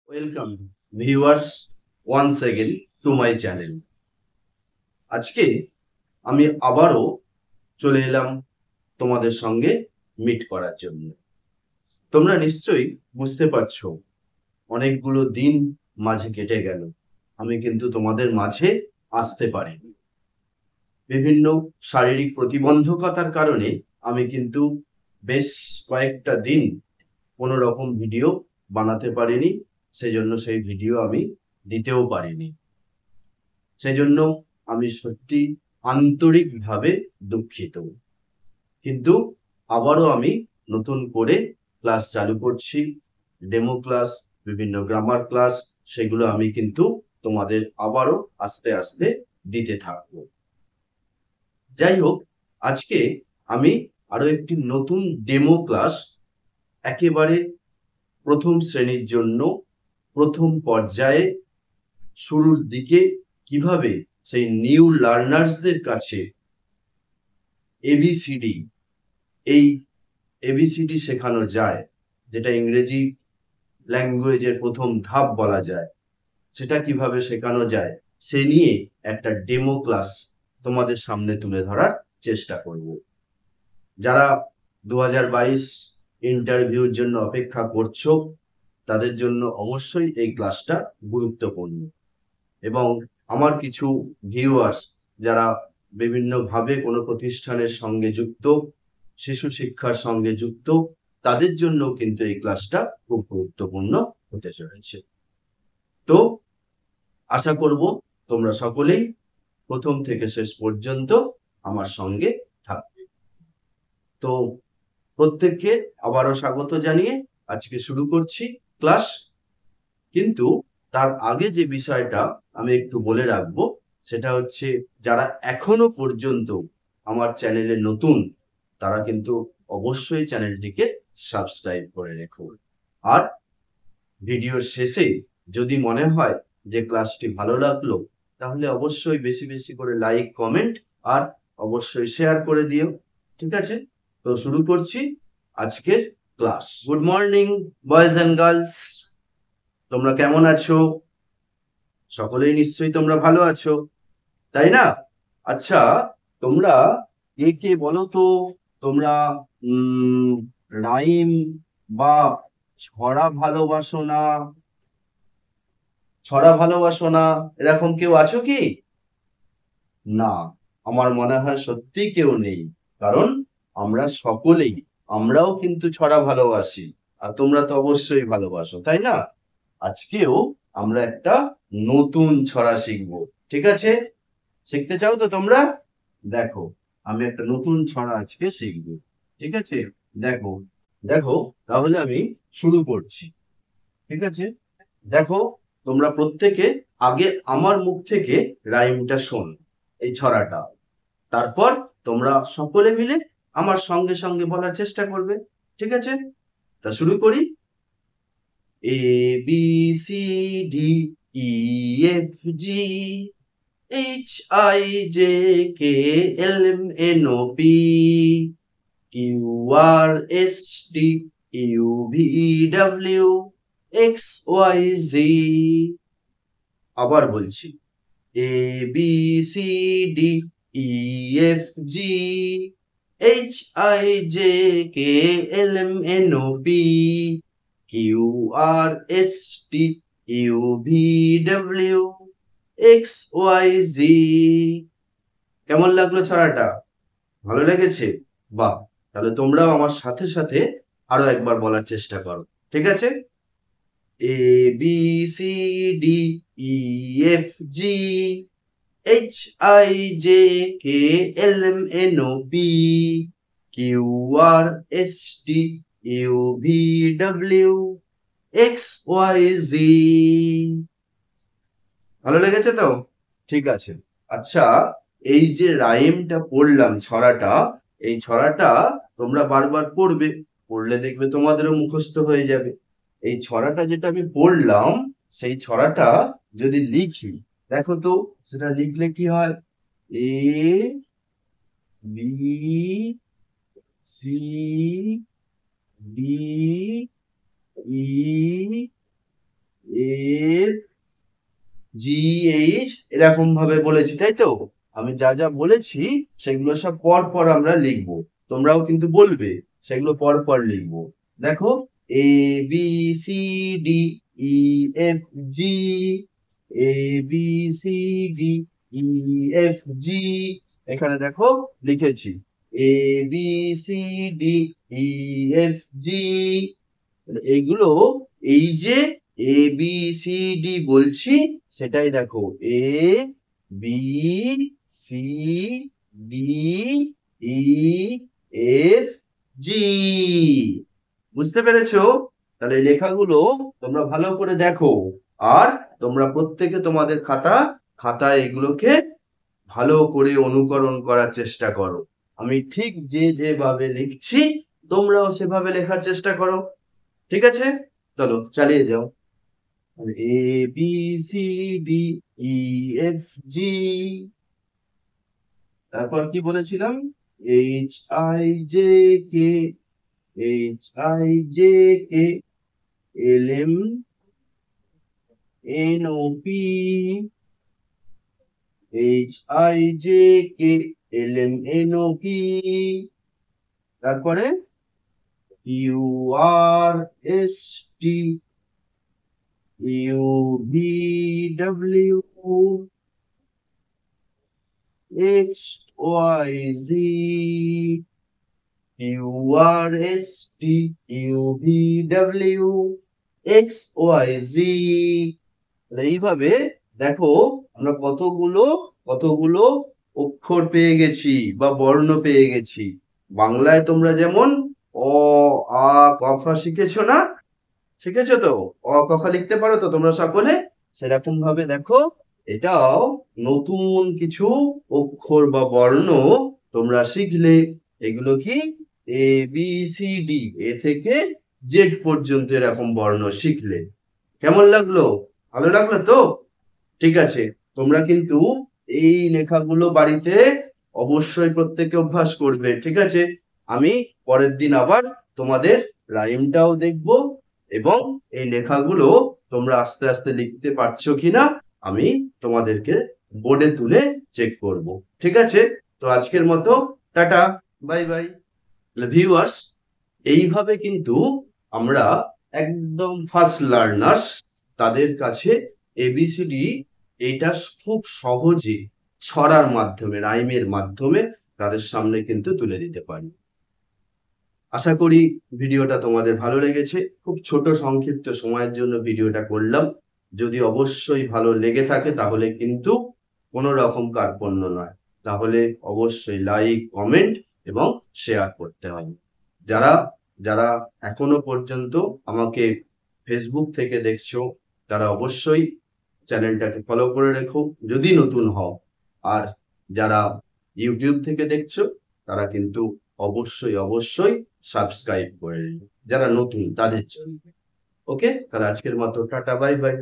Welcome viewers once again to my channel. আজকে আমি আবারও চলে এলাম তোমাদের সঙ্গে মিট করার জন্য। তোমরা নিশ্চয়ই বুঝতে পারছো অনেকগুলো দিন মাঝে কেটে গেল, আমি কিন্তু তোমাদের মাঝে আসতে পারিনি। বিভিন্ন শারীরিক প্রতিবন্ধকতার কারণে আমি কিন্তু বেশ কয়েকটা দিন কোনো রকম ভিডিও বানাতে পারিনি, সেজন্য সেই ভিডিও আমি দিতেও পারিনি। সেজন্য আমি সত্যি আন্তরিকভাবে দুঃখিত। কিন্তু আবারও আমি নতুন করে ক্লাস চালু করছি, ডেমো ক্লাস, বিভিন্ন গ্রামার ক্লাস, সেগুলো আমি কিন্তু তোমাদের আবারও আস্তে আস্তে দিতে থাকবো। যাই হোক, আজকে আমি আরো একটি নতুন ডেমো ক্লাস একেবারে প্রথম শ্রেণীর জন্য প্রথম পর্যায়ে শুরুর দিকে কিভাবে সেই নিউ লার্নার্সদের কাছে এবিসিডি, এই এবিসিডি শেখানো যায়, যেটা ইংরেজি ল্যাঙ্গুয়েজের প্রথম ধাপ বলা যায়, সেটা কিভাবে শেখানো যায় সে নিয়ে একটা ডেমো ক্লাস তোমাদের সামনে তুলে ধরার চেষ্টা করব। যারা 2022 ইন্টারভিউর জন্য অপেক্ষা করছো, তাদের জন্য অবশ্যই এই ক্লাসটা গুরুত্বপূর্ণ। এবং আমার কিছু ভিউয়ার্স যারা বিভিন্নভাবে কোনো প্রতিষ্ঠানের সঙ্গে যুক্ত, শিশু শিক্ষার সঙ্গে যুক্ত, তাদের জন্য কিন্তু এই ক্লাসটা খুব গুরুত্বপূর্ণ হতে চলেছে। তো আশা করব তোমরা সকলেই প্রথম থেকে শেষ পর্যন্ত আমার সঙ্গে থাকবে। তো প্রত্যেককে আবারও স্বাগত জানিয়ে আজকে শুরু করছি ক্লাস। কিন্তু তার আগে যে বিষয়টা আমি একটু বলে রাখবো, সেটা হচ্ছে যারা এখনো পর্যন্ত আমার চ্যানেলে নতুন, তারা কিন্তু অবশ্যই চ্যানেলটিকে সাবস্ক্রাইব করে রেখো। আর ভিডিওর শেষে যদি মনে হয় যে ক্লাসটি ভালো লাগলো, তাহলে অবশ্যই বেশি বেশি করে লাইক, কমেন্ট আর অবশ্যই শেয়ার করে দিও। ঠিক আছে? তো শুরু করছি আজকের class. Good morning boys and girls, তোমরা কেমন আছো? সকলেই নিশ্চয়ই তোমরা ভালো আছো, তাই না? আচ্ছা, তোমরা কে কে বলো তো, তোমরা উম রাইম বা ছড়া ভালোবাসো না? ছড়া ভালোবাসো না এরকম কেউ আছো কি? না, আমার মনে হয় সত্যি কেউ নেই। কারণ আমরা সকলেই, আমরাও কিন্তু ছড়া ভালোবাসি। আর তোমরা তো অবশ্যই ভালোবাসো, তাই না? আজকেও আমরা একটা নতুন ছড়া শিখবো। ঠিক আছে? শিখতে চাও তো তোমরা? দেখো, আমি একটা নতুন ছড়া আজকে শিখবো। ঠিক আছে? দেখো, দেখো, তাহলে আমি শুরু করছি। ঠিক আছে? দেখো, তোমরা প্রত্যেকে আগে আমার মুখ থেকে রাইমটা শোন, এই ছড়াটা। তারপর তোমরা সকলে মিলে আমার সঙ্গে সঙ্গে বলার চেষ্টা করবে। ঠিক আছে? তা শুরু করি। A B C D E F G H I J K L M N O P Q R S T U V W X Y Z. আবার বলছি, A B C D E F G H I J K L M N O P Q R S T U V W X Y Z. কেমন লাগলো ছড়াটা? ভালো লেগেছে? বাহ! তাহলে তোমরাও আমার সাথে সাথে আরো একবার বলার চেষ্টা করো। ঠিক আছে? A B C D E F G H I J K L M N O P Q R S T U V W X Y Z. ভালো লেগেছে তো? ঠিক আছে। আচ্ছা, এই যে রাইমটা পড়লাম, ছড়াটা, এই ছড়াটা তোমরা বারবার পড়বে। পড়লে দেখবে তোমাদেরও মুখস্থ হয়ে যাবে। এই ছড়াটা যেটা আমি পড়লাম, সেই ছড়াটা যদি লিখি, দেখো তো সেটা লিখলে কি হয়? A B C D E F G H এরকম ভাবে বলেছি, তাই তো? আমি যা যা বলেছি সেগুলো সব পর পর আমরা লিখবো। তোমরাও কিন্তু বলবে, সেগুলো পর পর লিখবো। দেখো, A B C D E F G, A B C D E F G. এখানে দেখো লিখেছি A B C D E F G. এইগুলো, এই যে এ বি সি ডি বলছি, সেটাই দেখো A B C D E F G. বুঝতে পেরেছো? তাহলে এই লেখাগুলো তোমরা ভালো করে দেখো, আর তোমরা প্রত্যেকে তোমাদের খাতায় এগুলোকে ভালো করে অনুকরণ করার চেষ্টা করো। আমি ঠিক যেভাবে লিখছি তোমরাও সেভাবে লেখার চেষ্টা করো। ঠিক আছে, চলো চালিয়ে যাও। A B C D E F G. তারপর কি বলেছিলাম? H I J K, H I J K, L M N O P, H I J K, L M N O P. তারপরে U R S T, U V W, X Y Z, U R S T, U V W, X Y Z. এইভাবে দেখো আমরা কতগুলো অক্ষর পেয়ে গেছি বা বর্ণ পেয়ে গেছি। বাংলায় তোমরা যেমন অ আ ক খ শিখেছো না? শিখেছো তো? অ ক খ লিখতে পারো তো তোমরা সকলে? সেরকম ভাবে দেখো, এটাও নতুন কিছু অক্ষর বা বর্ণ তোমরা শিখলে। এগুলো কি? এ বি সি ডি, এ থেকে জেড পর্যন্ত এরকম বর্ণ শিখলে। কেমন লাগলো? ভালো লাগলো তো? ঠিক আছে, তোমরা কিন্তু এই লেখাগুলো বাড়িতে অবশ্যই প্রত্যেকে অভ্যাস করবে। ঠিক আছে, আমি পরের দিন আবার তোমাদের রাইমটাও দেখব, এবং এই লেখাগুলো তোমরা আস্তে আস্তে লিখতে পারছো কিনা আমি তোমাদেরকে বোর্ডে তুলে চেক করব। ঠিক আছে, তো আজকের মতো টাটা, বাই বাই। ভিউয়ার্স, এইভাবে কিন্তু আমরা একদম ফার্স্ট লার্নার্স, তাদের কাছে এবিসিডি এটা খুব সহজে ছড়ার মাধ্যমে, রাইমের মাধ্যমে তাদের সামনে কিন্তু তুলে দিতে পারি। আশা করি ভিডিওটা তোমাদের ভালো লেগেছে। খুব ছোট সংক্ষিপ্ত সময়ের জন্য ভিডিওটা করলাম। যদি অবশ্যই ভালো লেগে থাকে তাহলে কিন্তু কোনো রকম কার্পণ্য নয়, তাহলে অবশ্যই লাইক, কমেন্ট এবং শেয়ার করতে হবে। যারা যারা এখনো পর্যন্ত আমাকে ফেসবুক থেকে দেখছো, তারা অবশ্যই চ্যানেলটাকে ফলো করে রেখো যদি নতুন হও। আর যারা ইউটিউব থেকে দেখছো, তারা কিন্তু অবশ্যই সাবস্ক্রাইব করে নিও, যারা নতুন তাদের জন্য। ওকে, তাহলে আজকের মতো টাটা, বাই বাই।